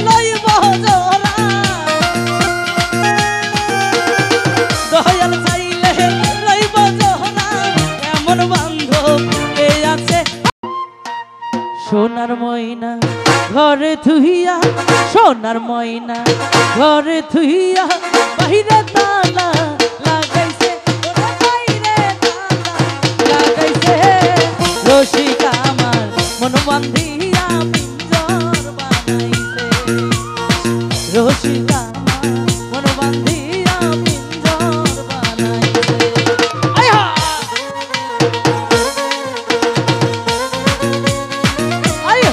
লইব জোড়া দয়াল চাইলে লইব জোড়া এমন বান্ধব কে আছে সোনার ময়না ঘরে থুইয়া সোনার ময়না ঘরে থুইয়া বাহিরে তালা লাগাইছে ওরে বাইরে তালা লাগাইছে রসিক আমার মন বান্ধিয়া পিঞ্জর বানাইছে রসিক আমার মন বান্ধিয়া পিঞ্জর বানাইছে আয়া আয়া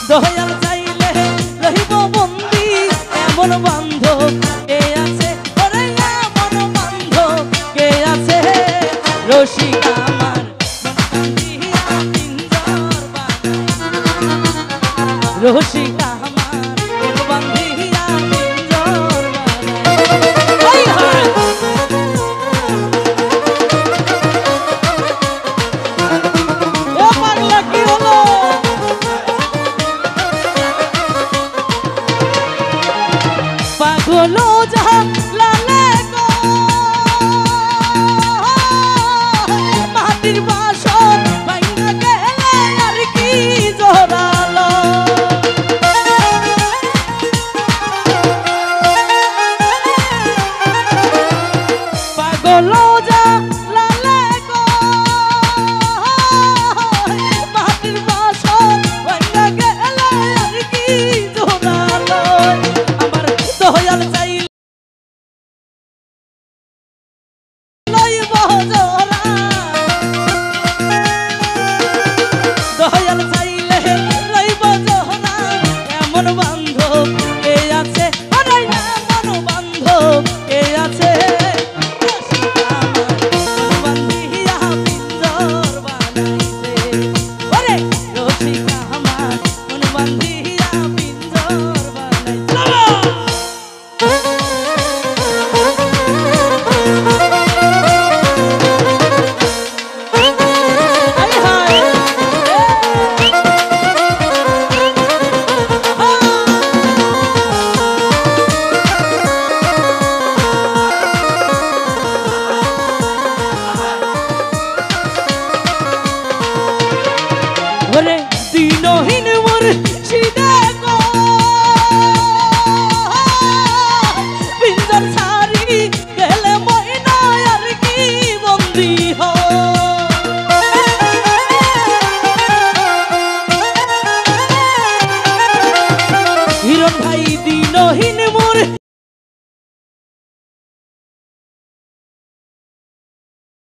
দয়াল চাইলে রহিব বন্দি এমন বান্ধব কে আছে ওরে এমন বান্ধব কে আছে রসিক আমার বান্ধিয়া পিঞ্জর বানাই রসিক আমার বান্ধিয়া পিঞ্জর বানাই হায় ও পাগলা কি হলো পাগলো যাহা